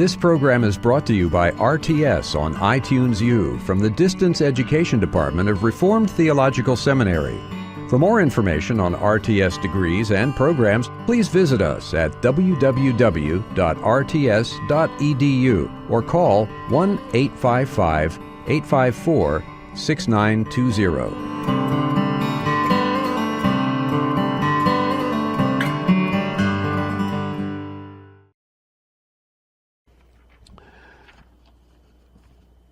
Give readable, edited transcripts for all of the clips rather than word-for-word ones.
This program is brought to you by RTS on iTunes U from the Distance Education Department of Reformed Theological Seminary. For more information on RTS degrees and programs, please visit us at www.rts.edu or call 1-855-854-6920.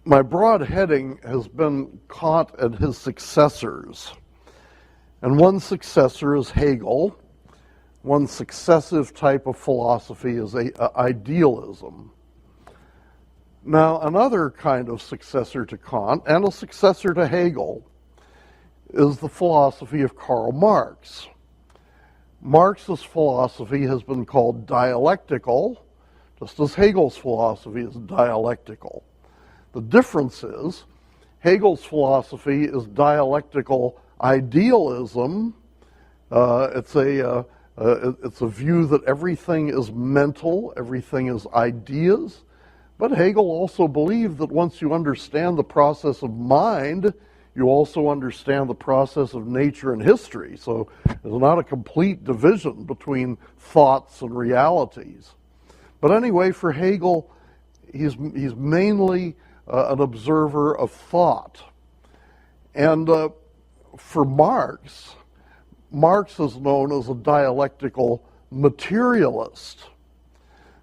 My broad heading has been Kant and his successors. And one successor is Hegel. One successive type of philosophy is idealism. Now, another kind of successor to Kant and a successor to Hegel is the philosophy of Karl Marx. Marx's philosophy has been called dialectical, just as Hegel's philosophy is dialectical. The difference is Hegel's philosophy is dialectical idealism. It's a view that everything is mental, everything is ideas. But Hegel also believed that once you understand the process of mind, you also understand the process of nature and history. So there's not a complete division between thoughts and realities. But anyway, for Hegel, he's mainly an observer of thought. And for Marx, Marx is known as a dialectical materialist.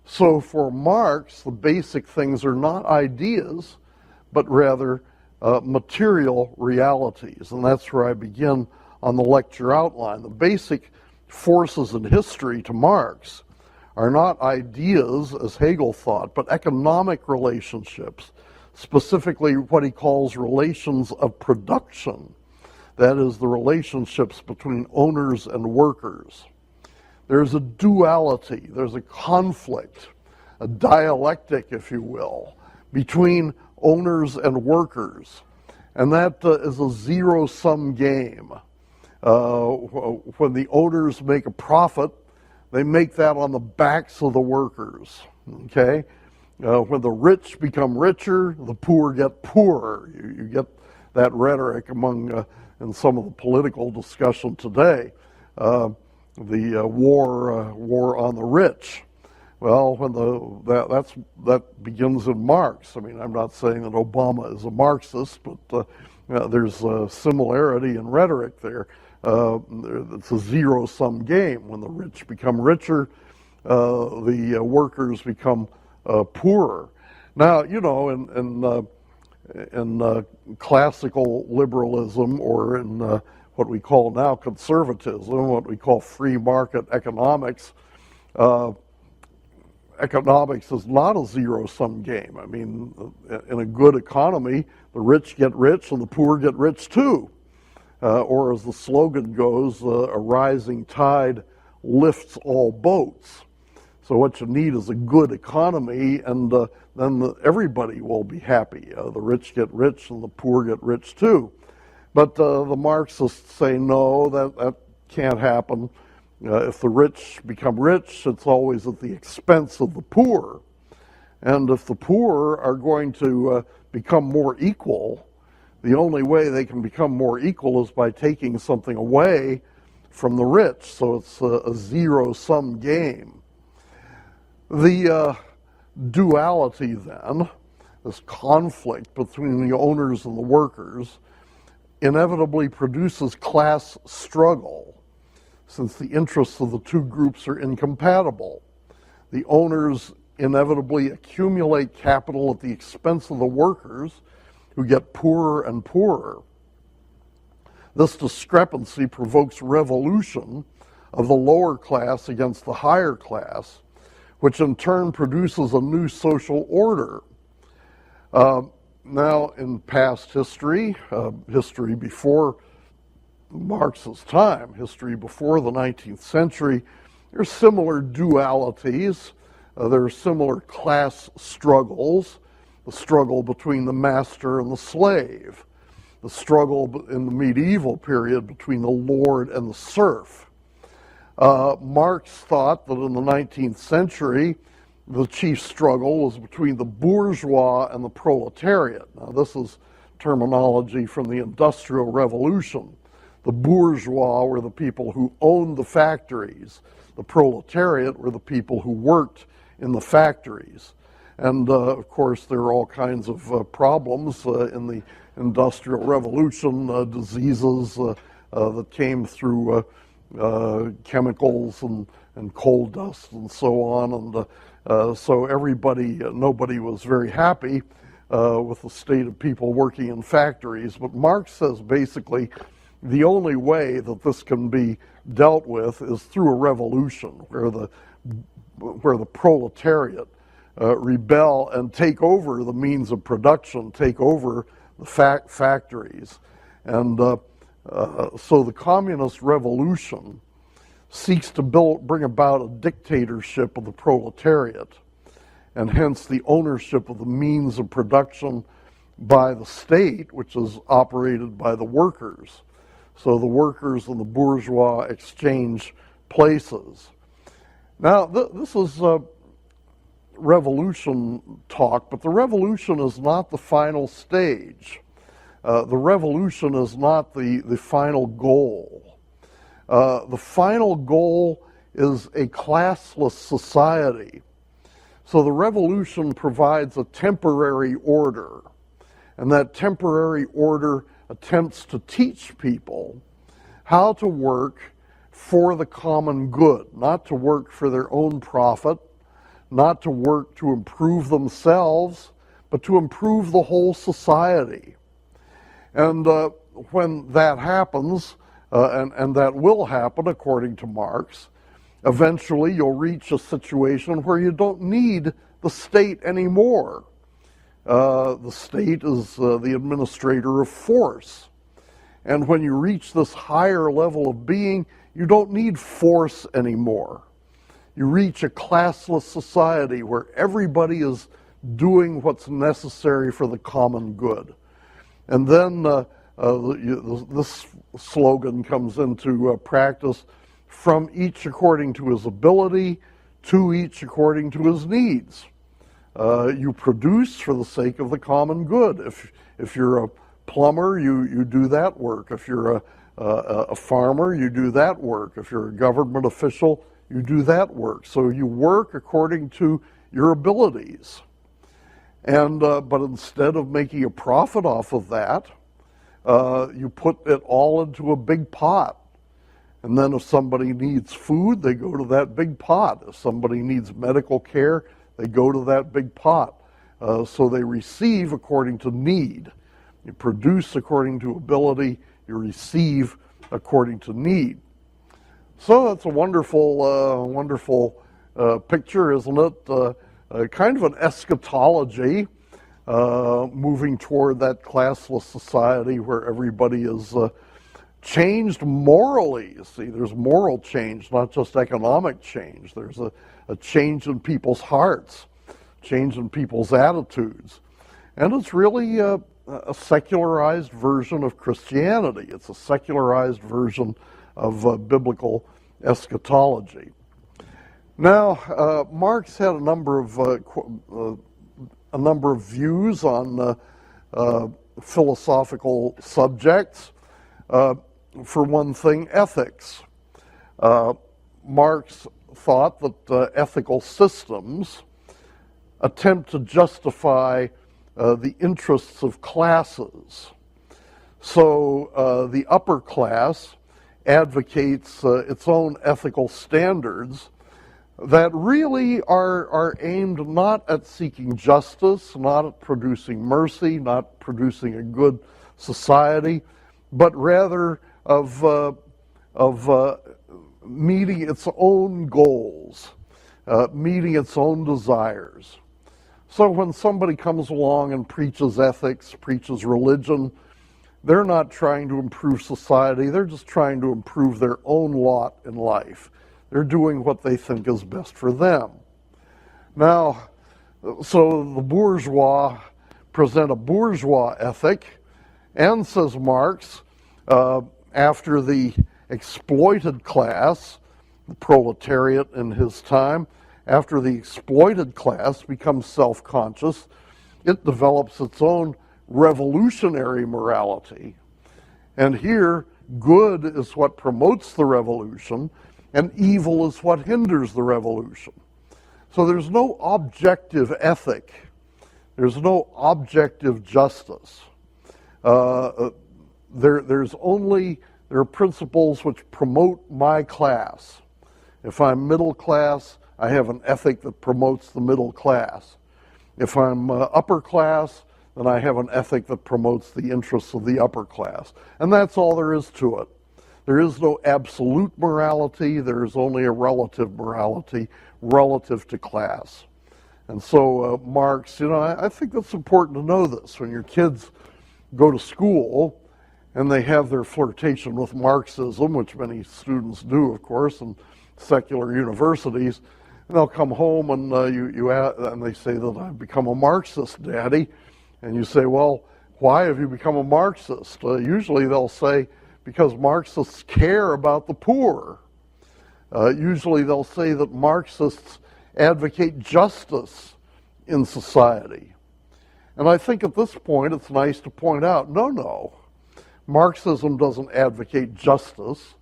So for Marx, the basic things are not ideas, but rather material realities. And that's where I begin on the lecture outline. The basic forces in history to Marx are not ideas, as Hegel thought, but economic relationships, specifically what he calls relations of production. That is, the relationships between owners and workers. There's a duality, there's a conflict, a dialectic, if you will, between owners and workers. And that is a zero-sum game. When the owners make a profit, they make that on the backs of the workers, okay? When the rich become richer, the poor get poorer. You get that rhetoric among in some of the political discussion today. The war on the rich. Well, when that begins in Marx. I mean, I'm not saying that Obama is a Marxist, but there's a similarity in rhetoric there. It's a zero-sum game. When the rich become richer, the workers become poorer. Now, you know, in classical liberalism, or in what we call now conservatism, what we call free market economics, economics is not a zero-sum game. I mean, in a good economy, the rich get rich and the poor get rich too. Or as the slogan goes, a rising tide lifts all boats. So what you need is a good economy, and then everybody will be happy. The rich get rich and the poor get rich too. But the Marxists say, no, that can't happen. If the rich become rich, it's always at the expense of the poor. And if the poor are going to become more equal, the only way they can become more equal is by taking something away from the rich. So it's a zero-sum game. The duality, then, this conflict between the owners and the workers, inevitably produces class struggle, since the interests of the two groups are incompatible. The owners inevitably accumulate capital at the expense of the workers, who get poorer and poorer. This discrepancy provokes revolution of the lower class against the higher class, which in turn produces a new social order. Now, in past history, history before Marx's time, history before the 19th century, there are similar dualities. There are similar class struggles, the struggle between the master and the slave, the struggle in the medieval period between the lord and the serf. Marx thought that in the 19th century, the chief struggle was between the bourgeois and the proletariat. Now, this is terminology from the Industrial Revolution. The bourgeois were the people who owned the factories. The proletariat were the people who worked in the factories. And of course, there are all kinds of problems in the Industrial Revolution, diseases that came through chemicals and coal dust and so on. And so nobody was very happy with the state of people working in factories. But Marx says basically the only way that this can be dealt with is through a revolution where the proletariat rebel and take over the means of production, take over the factories. And so the communist revolution seeks to bring about a dictatorship of the proletariat, and hence the ownership of the means of production by the state, which is operated by the workers. So the workers and the bourgeois exchange places. Now, this is revolution talk, but the revolution is not the final stage. The revolution is not the final goal. The final goal is a classless society. So the revolution provides a temporary order, and that temporary order attempts to teach people how to work for the common good, not to work for their own profit, not to work to improve themselves, but to improve the whole society. And when that happens, and that will happen according to Marx, eventually you'll reach a situation where you don't need the state anymore. The state is the administrator of force. And when you reach this higher level of being, you don't need force anymore. You reach a classless society where everybody is doing what's necessary for the common good. And then this slogan comes into practice: from each according to his ability, to each according to his needs. You produce for the sake of the common good. If you're a plumber, you do that work. If you're a farmer, you do that work. If you're a government official, you do that work. So you work according to your abilities. And but instead of making a profit off of that, you put it all into a big pot. And then if somebody needs food, they go to that big pot. If somebody needs medical care, they go to that big pot. So they receive according to need. You produce according to ability, you receive according to need. So that's a wonderful, wonderful picture, isn't it? Kind of an eschatology, moving toward that classless society where everybody is changed morally. You see, there's moral change, not just economic change. There's a change in people's hearts, change in people's attitudes. And it's really a secularized version of Christianity. It's a secularized version of biblical eschatology. Now, Marx had a number of views on philosophical subjects. For one thing, ethics. Marx thought that ethical systems attempt to justify the interests of classes. So the upper class advocates its own ethical standards that really are aimed not at seeking justice, not at producing mercy, not producing a good society, but rather of meeting its own goals, meeting its own desires. So when somebody comes along and preaches ethics, preaches religion, they're not trying to improve society, they're just trying to improve their own lot in life. They're doing what they think is best for them. Now, so the bourgeois present a bourgeois ethic, and, says Marx, after the exploited class, the proletariat in his time, after the exploited class becomes self-conscious, it develops its own revolutionary morality. And here, good is what promotes the revolution, and evil is what hinders the revolution. So there's no objective ethic. There's no objective justice. There are principles which promote my class. If I'm middle class, I have an ethic that promotes the middle class. If I'm upper class, then I have an ethic that promotes the interests of the upper class. And that's all there is to it. There is no absolute morality. There is only a relative morality relative to class. And so Marx, I think that's important to know this. When your kids go to school and they have their flirtation with Marxism, which many students do, of course, in secular universities, and they'll come home and and they say that I've become a Marxist, Daddy. And you say, well, why have you become a Marxist? Usually they'll say, because Marxists care about the poor. Usually they'll say that Marxists advocate justice in society. And I think at this point it's nice to point out, no. Marxism doesn't advocate justice.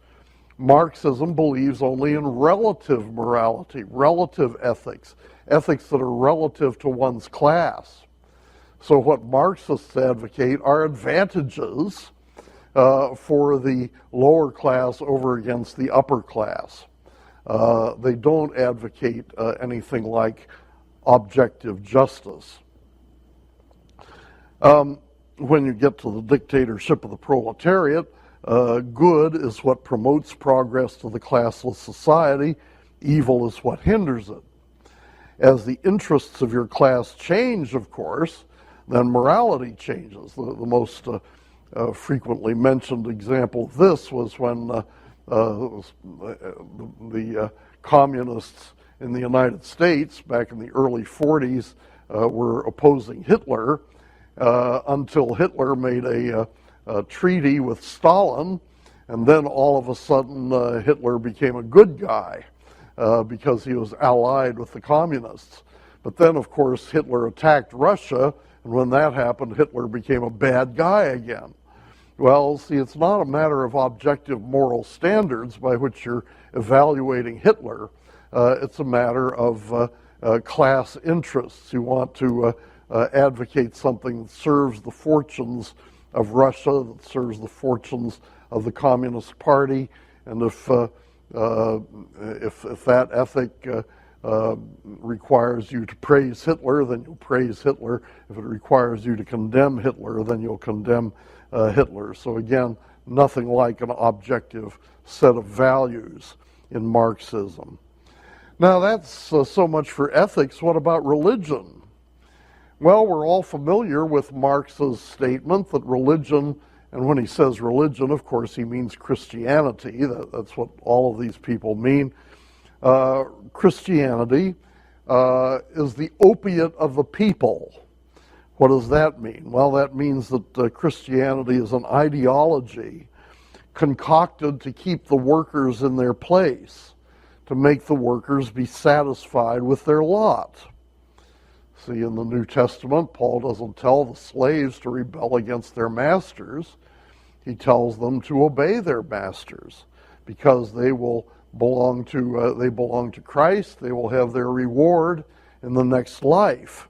Marxism believes only in relative morality, relative ethics, ethics that are relative to one's class. So what Marxists advocate are advantages for the lower class over against the upper class. They don't advocate anything like objective justice. When you get to the dictatorship of the proletariat, good is what promotes progress to the classless society. Evil is what hinders it. As the interests of your class change, of course, then morality changes. The most frequently mentioned example of this was when the communists in the United States back in the early 40s were opposing Hitler until Hitler made a treaty with Stalin, and then all of a sudden Hitler became a good guy because he was allied with the communists. But then, of course, Hitler attacked Russia, and when that happened, Hitler became a bad guy again. Well, see, it's not a matter of objective moral standards by which you're evaluating Hitler. It's a matter of class interests. You want to advocate something that serves the fortunes of Russia, that serves the fortunes of the Communist Party, and if that ethic requires you to praise Hitler, then you'll praise Hitler. If it requires you to condemn Hitler, then you'll condemn Hitler. So again, nothing like an objective set of values in Marxism. Now that's so much for ethics. What about religion? Well, we're all familiar with Marx's statement that religion, and when he says religion, of course, he means Christianity. That's what all of these people mean. Christianity is the opiate of the people. What does that mean? Well, that means that Christianity is an ideology concocted to keep the workers in their place, to make the workers be satisfied with their lot. See, in the New Testament, Paul doesn't tell the slaves to rebel against their masters. He tells them to obey their masters because they will belong to Christ. They will have their reward in the next life.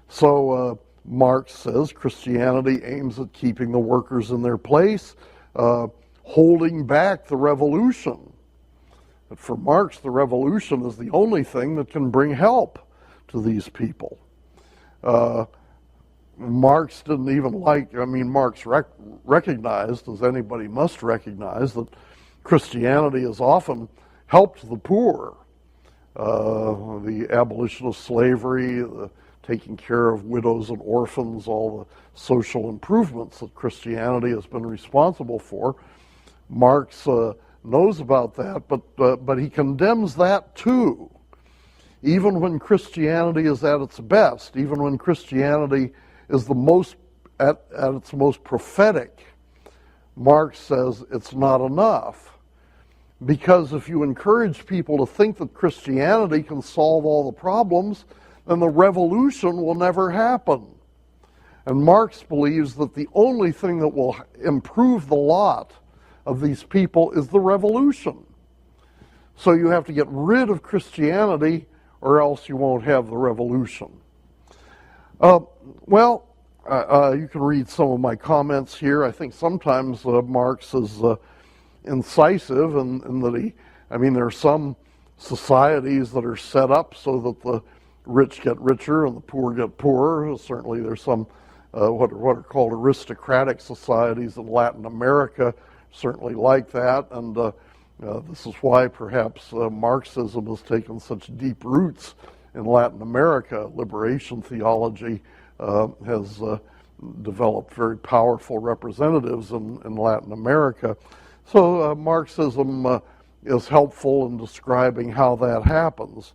So Marx says Christianity aims at keeping the workers in their place, holding back the revolution. But for Marx, the revolution is the only thing that can bring help to these people. Marx didn't even Marx recognized, as anybody must recognize, that Christianity has often helped the poor. The abolition of slavery, the taking care of widows and orphans, all the social improvements that Christianity has been responsible for. Marx knows about that, but he condemns that too. Even when Christianity is at its best, even when Christianity is at its most prophetic, Marx says it's not enough. Because if you encourage people to think that Christianity can solve all the problems, then the revolution will never happen. And Marx believes that the only thing that will improve the lot of these people is the revolution. So you have to get rid of Christianity, or else you won't have the revolution. You can read some of my comments here. I think sometimes Marx is incisive in that there are some societies that are set up so that the rich get richer and the poor get poorer. Certainly there's some what are called aristocratic societies in Latin America, certainly like that, and this is why perhaps Marxism has taken such deep roots in Latin America. Liberation theology has developed very powerful representatives in Latin America. So Marxism is helpful in describing how that happens.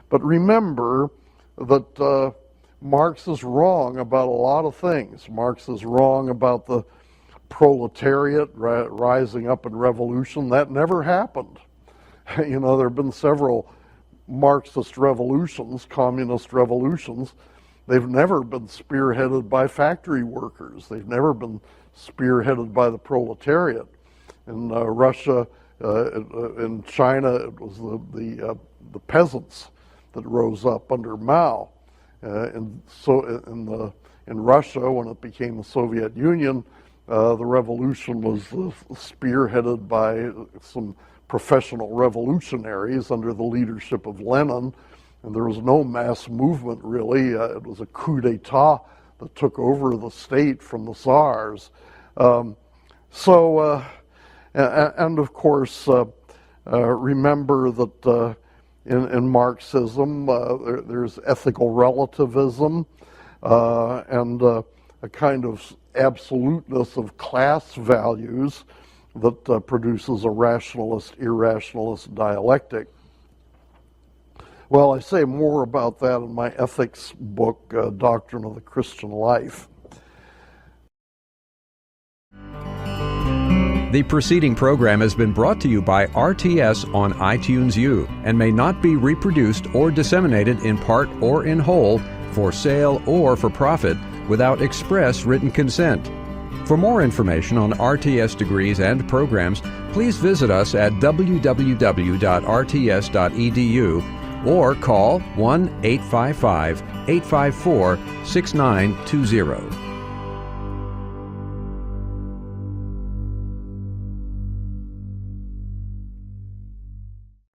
But remember that Marx is wrong about a lot of things. Marx is wrong about the proletariat rising up in revolution. That never happened. There have been several Marxist revolutions, communist revolutions. They've never been spearheaded by factory workers. They've never been spearheaded by the proletariat. In Russia, in China, it was the peasants that rose up under Mao. And so in Russia, when it became the Soviet Union, the revolution was spearheaded by some professional revolutionaries under the leadership of Lenin, and there was no mass movement really. It was a coup d'etat that took over the state from the Tsars. And of course, remember that in Marxism there's ethical relativism and a kind of absoluteness of class values that produces a rationalist-irrationalist dialectic. Well, I say more about that in my ethics book, Doctrine of the Christian Life. The preceding program has been brought to you by RTS on iTunes U and may not be reproduced or disseminated in part or in whole for sale or for profit without express written consent. For more information on RTS degrees and programs, please visit us at www.rts.edu or call 1-855-854-6920.